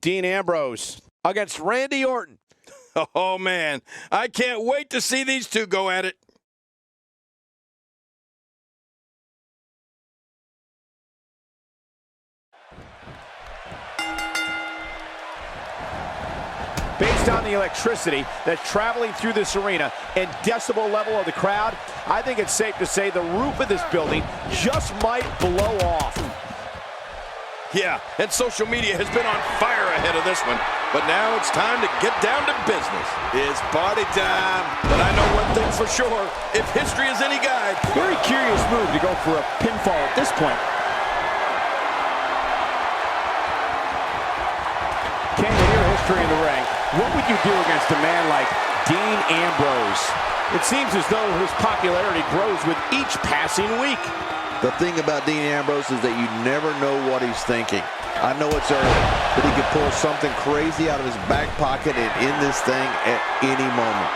Dean Ambrose against Randy Orton. Oh, man. I can't wait to see these two go at it. Based on the electricity that's traveling through this arena and decibel level of the crowd, I think it's safe to say the roof of this building just might blow off. Yeah, and social media has been on fire ahead of this one. But now it's time to get down to business. It's party time. But I know one thing for sure. If history is any guide. Very curious move to go for a pinfall at this point. Ken, with your history in the ring, what would you do against a man like Dean Ambrose? It seems as though his popularity grows with each passing week. The thing about Dean Ambrose is that you never know what he's thinking. I know it's early, but he could pull something crazy out of his back pocket and end this thing at any moment.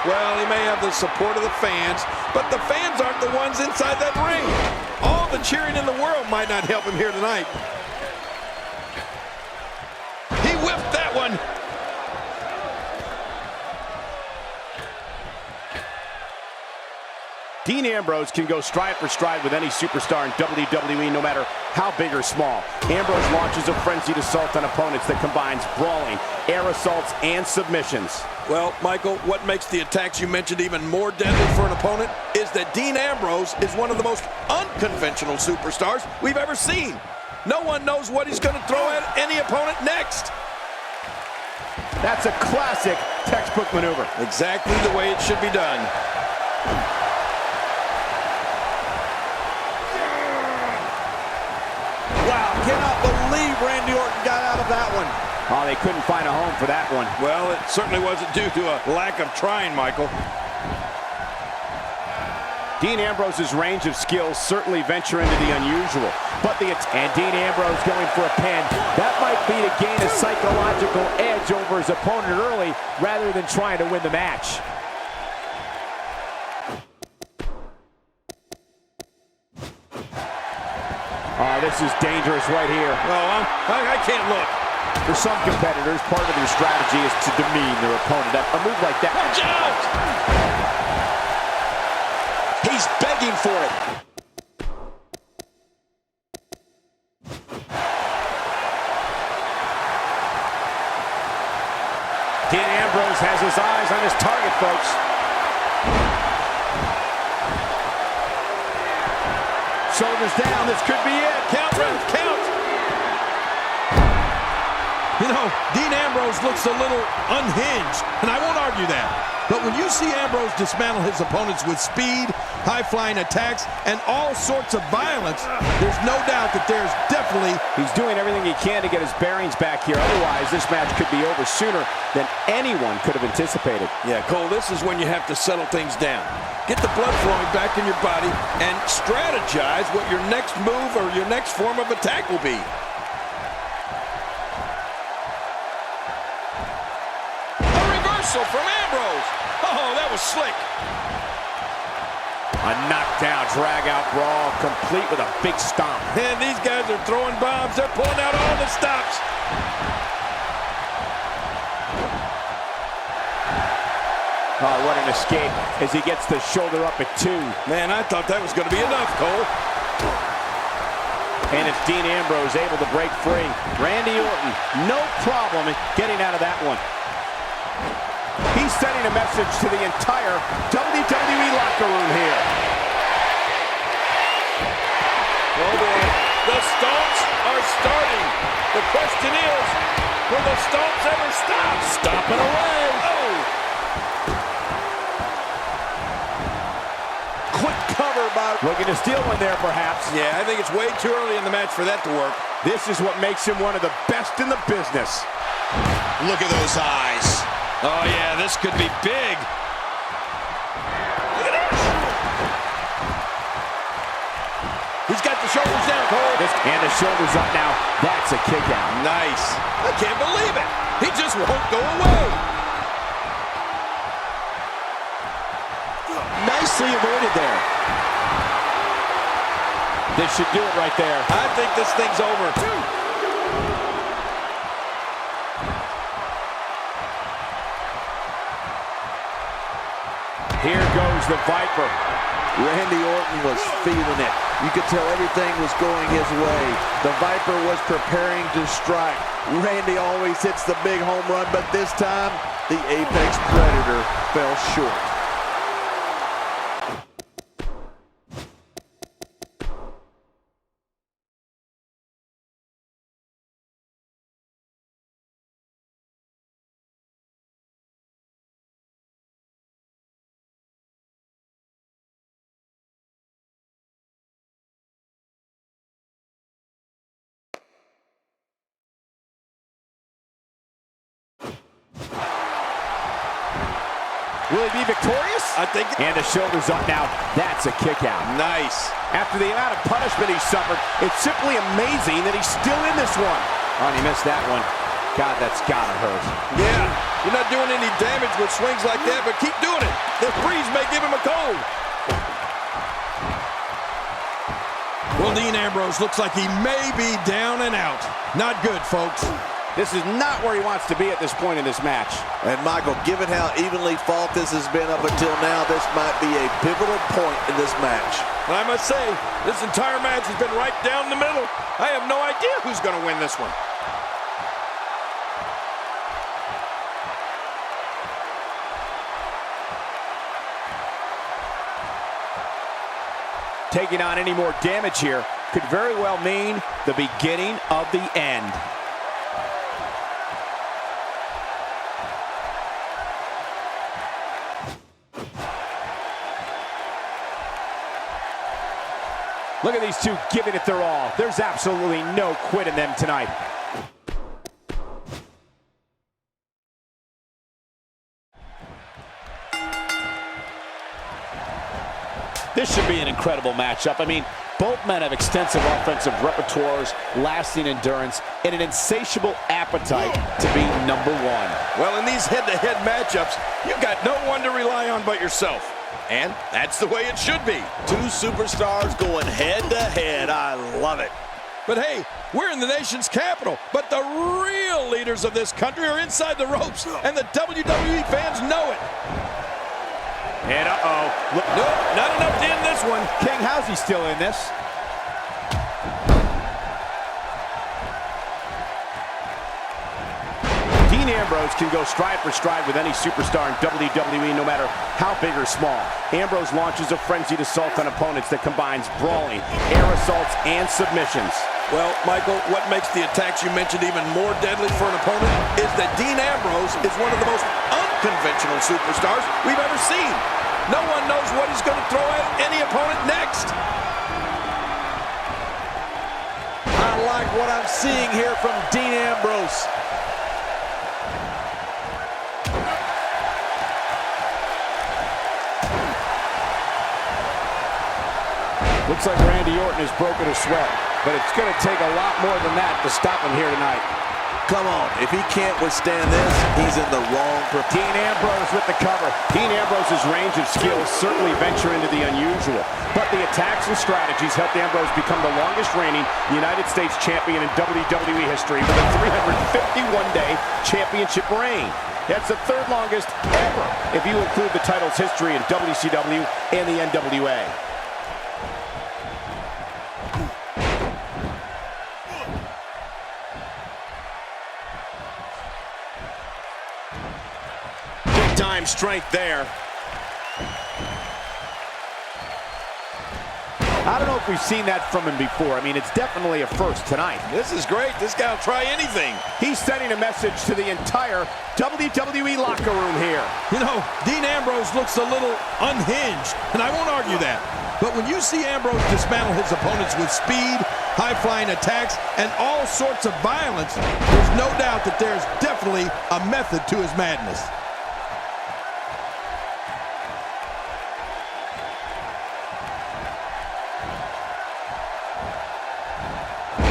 Well, he may have the support of the fans, but the fans aren't the ones inside that ring. All the cheering in the world might not help him here tonight. He whiffed that one. Dean Ambrose can go stride for stride with any superstar in WWE, no matter how big or small. Ambrose launches a frenzied assault on opponents that combines brawling, air assaults, and submissions. Well, Michael, what makes the attacks you mentioned even more deadly for an opponent is that Dean Ambrose is one of the most unconventional superstars we've ever seen. No one knows what he's going to throw at any opponent next. That's a classic textbook maneuver. Exactly the way it should be done. Wow, cannot believe Randy Orton got out of that one. Oh, they couldn't find a home for that one. Well, it certainly wasn't due to a lack of trying, Michael. Dean Ambrose's range of skills certainly venture into the unusual. And Dean Ambrose going for a pin. That might be to gain a psychological edge over his opponent early rather than trying to win the match. Oh, this is dangerous right here. Oh, I can't look. For some competitors, part of their strategy is to demean their opponent. A move like that. Watch out! He's begging for it. Dean Ambrose has his eyes on his target, folks. Shoulders down, this could be it. Count, Ref, count. You know, Dean Ambrose looks a little unhinged, and I won't argue that. But when you see Ambrose dismantle his opponents with speed, high-flying attacks, and all sorts of violence, there's no doubt that there's definitely... He's doing everything he can to get his bearings back here. Otherwise, this match could be over sooner than anyone could have anticipated. Yeah, Cole, this is when you have to settle things down. Get the blood flowing back in your body and strategize what your next move or your next form of attack will be. A reversal from Ambrose. Oh, that was slick. A knockdown, drag-out brawl, complete with a big stomp. And these guys are throwing bombs. They're pulling out all the stops. Oh, what an escape as he gets the shoulder up at 2. Man, I thought that was going to be enough, Cole. And it's Dean Ambrose able to break free. Randy Orton, no problem in getting out of that one. He's sending a message to the entire WWE locker room here. Oh boy, the stomps are starting. The question is, will the stomps ever stop? Stomping away. Oh! Quick cover by... Looking to steal one there, perhaps. Yeah, I think it's way too early in the match for that to work. This is what makes him one of the best in the business. Look at those eyes. Oh yeah, this could be big. Look at this. He's got the shoulders down, Cole. And the shoulders up now. That's a kick out. Nice. I can't believe it. He just won't go away. Nicely avoided there. This should do it right there. I think this thing's over. comes the Viper. Randy Orton was feeling it. You could tell everything was going his way. The Viper was preparing to strike. Randy always hits the big home run, but this time, the Apex Predator fell short. Will he be victorious? I think. And the shoulder's up now. That's a kick out. Nice. After the amount of punishment he suffered, it's simply amazing that he's still in this one. Oh, and he missed that one. God, that's gotta hurt. Yeah, you're not doing any damage with swings like that, but keep doing it. The freeze may give him a cold. Well, Dean Ambrose looks like he may be down and out. Not good, folks. This is not where he wants to be at this point in this match. And Michael, given how evenly fought this has been up until now, this might be a pivotal point in this match. And I must say, this entire match has been right down the middle. I have no idea who's going to win this one. Taking on any more damage here could very well mean the beginning of the end. Look at these two giving it their all. There's absolutely no quit in them tonight. This should be an incredible matchup. I mean, both men have extensive offensive repertoires, lasting endurance, and an insatiable appetite to be number one. Well, in these head-to-head matchups, you've got no one to rely on but yourself. And that's the way it should be. Two superstars going head-to-head. I love it. But hey, we're in the nation's capital, but the real leaders of this country are inside the ropes, and the WWE fans know it. And Nope, not enough to end this one. King, how's he still in this? Dean Ambrose can go stride for stride with any superstar in WWE, no matter how big or small. Ambrose launches a frenzied assault on opponents that combines brawling, air assaults, and submissions. Well, Michael, what makes the attacks you mentioned even more deadly for an opponent is that Dean Ambrose is one of the most unconventional superstars we've ever seen. No one knows what he's going to throw at any opponent next. I like what I'm seeing here from Dean Ambrose. Looks like Randy Orton has broken a sweat, but it's going to take a lot more than that to stop him here tonight. Come on, if he can't withstand this, he's in the wrong profession. Dean Ambrose with the cover. Dean Ambrose's range of skills certainly venture into the unusual, but the attacks and strategies helped Ambrose become the longest reigning United States champion in WWE history with a 351-day championship reign. That's the third longest ever if you include the title's history in WCW and the NWA. Time strength there. I don't know if we've seen that from him before. I mean, it's definitely a first tonight. This is great. This guy will try anything. He's sending a message to the entire WWE locker room here. You know, Dean Ambrose looks a little unhinged, and I won't argue that. But when you see Ambrose dismantle his opponents with speed, high-flying attacks, and all sorts of violence, there's no doubt that there's definitely a method to his madness.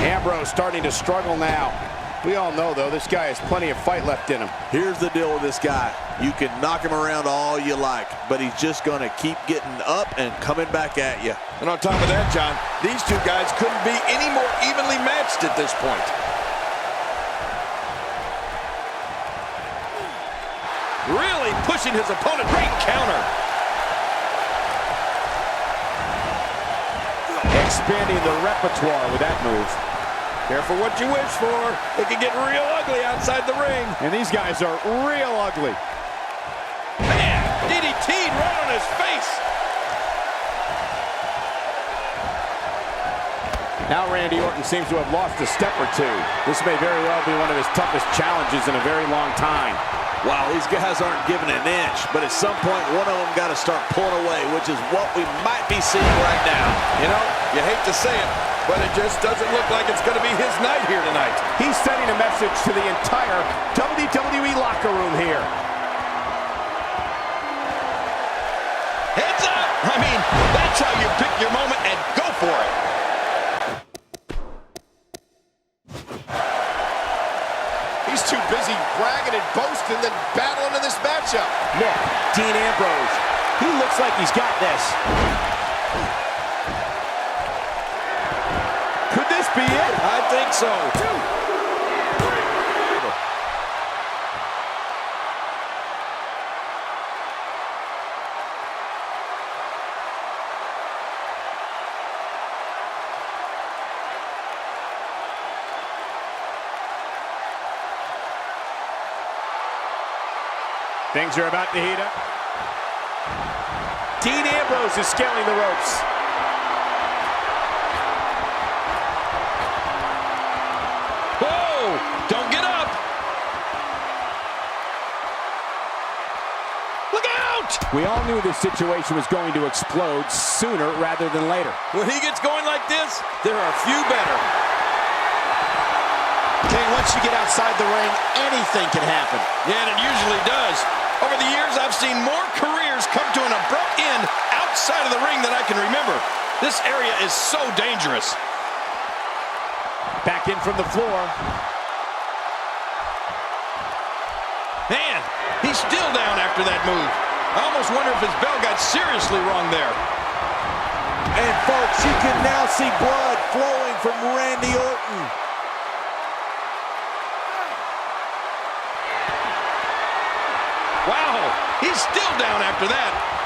Ambrose starting to struggle now. We all know, though, this guy has plenty of fight left in him. Here's the deal with this guy. You can knock him around all you like, but he's just going to keep getting up and coming back at you. And on top of that, John, these two guys couldn't be any more evenly matched at this point. Really pushing his opponent. Great counter. expanding the repertoire with that move. Careful what you wish for. It can get real ugly outside the ring. And these guys are real ugly. Man, DDT'd right on his face. Now Randy Orton seems to have lost a step or two. This may very well be one of his toughest challenges in a very long time. Wow, these guys aren't giving an inch, but at some point, one of them got to start pulling away, which is what we might be seeing right now. You know, you hate to say it, but it just doesn't look like it's going to be his night here tonight. He's sending a message to the entire WWE locker room here. Heads up! I mean, that's how you pick your moment and go for it. He's too busy bragging and boasting than battling in this matchup. Look, Dean Ambrose. He looks like he's got this. Could this be it? I think so. 2, 3. Things are about to heat up. Dean Ambrose is scaling the ropes. Whoa! Don't get up! Look out! We all knew this situation was going to explode sooner rather than later. When he gets going like this, there are few better. King, once you get outside the ring, anything can happen. Yeah, and it usually does. Over the years, I've seen more careers come to an abrupt end outside of the ring than I can remember. This area is so dangerous. Back in from the floor. Man, he's still down after that move. I almost wonder if his bell got seriously wrong there. And folks, you can now see blood flowing from Randy Orton. Wow, he's still down after that.